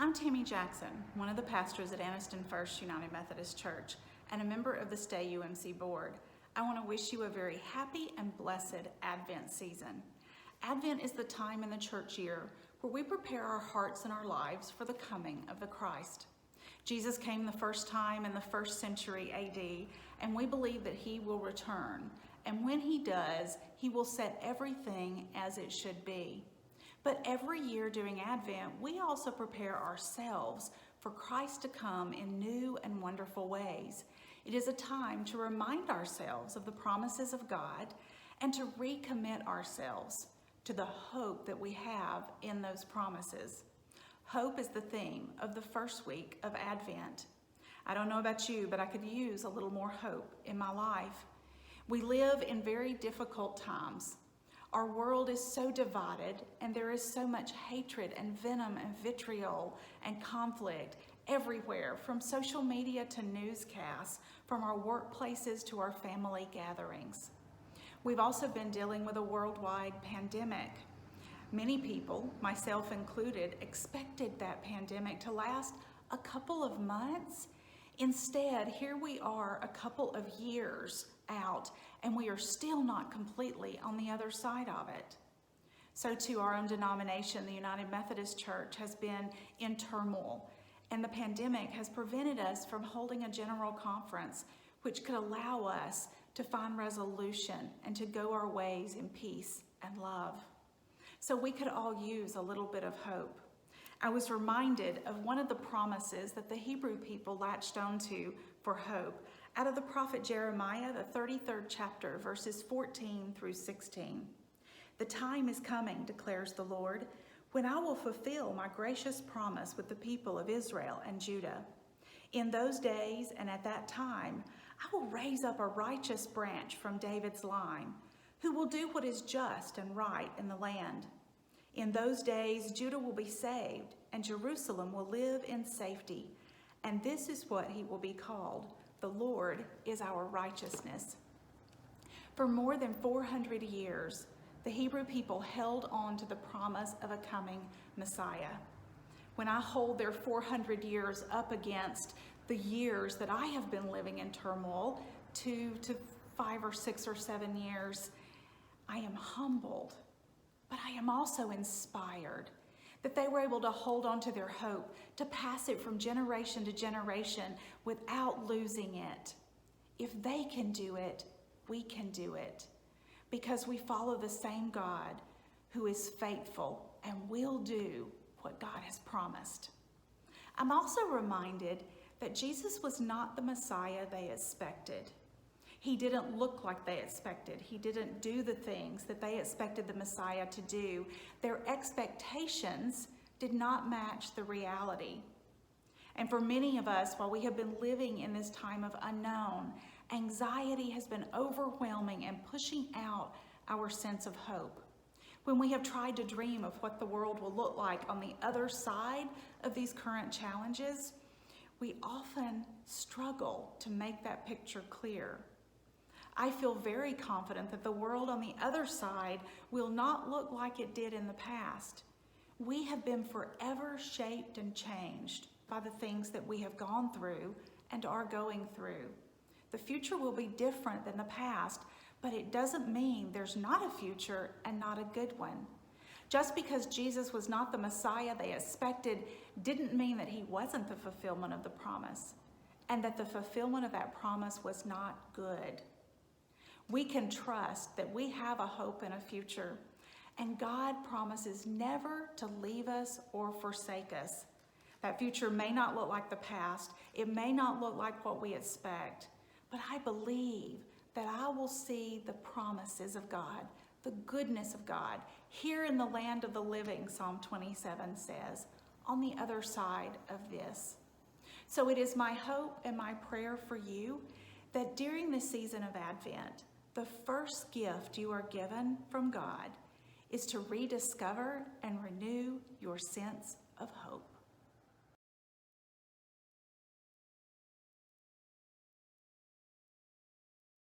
I'm Tammy Jackson, one of the pastors at Anniston First United Methodist Church and a member of the Stay UMC board. I want to wish you a very happy and blessed Advent season. Advent is the time in the church year where we prepare our hearts and our lives for the coming of the Christ. Jesus came the first time in the 1st century AD, and we believe that he will return. And when he does, he will set everything as it should be. But every year during Advent, we also prepare ourselves for Christ to come in new and wonderful ways. It is a time to remind ourselves of the promises of God and to recommit ourselves to the hope that we have in those promises. Hope is the theme of the first week of Advent. I don't know about you, but I could use a little more hope in my life. We live in very difficult times. Our world is so divided, and there is so much hatred and venom and vitriol and conflict everywhere, from social media to newscasts, from our workplaces to our family gatherings. We've also been dealing with a worldwide pandemic. Many people, myself included, expected that pandemic to last a couple of months. Instead, here we are a couple of years out, and we are still not completely on the other side of it. So too, our own denomination, the United Methodist Church, has been in turmoil, and the pandemic has prevented us from holding a general conference which could allow us to find resolution and to go our ways in peace and love. So we could all use a little bit of hope. I was reminded of one of the promises that the Hebrew people latched onto for hope out of the prophet Jeremiah, the 33rd chapter, verses 14 through 16. "The time is coming, declares the Lord, when I will fulfill my gracious promise with the people of Israel and Judah. In those days and at that time, I will raise up a righteous branch from David's line, who will do what is just and right in the land. In those days, Judah will be saved, and Jerusalem will live in safety. And this is what he will be called: the Lord is our righteousness." For more than 400 years, the Hebrew people held on to the promise of a coming Messiah. When I hold their 400 years up against the years that I have been living in turmoil, 2 to 5 or 6 or 7 years, I am humbled, but I am also inspired that they were able to hold on to their hope, to pass it from generation to generation without losing it. If they can do it, we can do it, because we follow the same God who is faithful and will do what God has promised. I'm also reminded that Jesus was not the Messiah they expected. He didn't look like they expected. He didn't do the things that they expected the Messiah to do. Their expectations did not match the reality. And for many of us, while we have been living in this time of unknown, anxiety has been overwhelming and pushing out our sense of hope. When we have tried to dream of what the world will look like on the other side of these current challenges, we often struggle to make that picture clear. I feel very confident that the world on the other side will not look like it did in the past. We have been forever shaped and changed by the things that we have gone through and are going through. The future will be different than the past, but it doesn't mean there's not a future and not a good one. Just because Jesus was not the Messiah they expected didn't mean that he wasn't the fulfillment of the promise, and that the fulfillment of that promise was not good. We can trust that we have a hope and a future, and God promises never to leave us or forsake us. That future may not look like the past. It may not look like what we expect, but I believe that I will see the promises of God, the goodness of God, here in the land of the living, Psalm 27 says, on the other side of this. So it is my hope and my prayer for you that during this season of Advent, the first gift you are given from God is to rediscover and renew your sense of hope.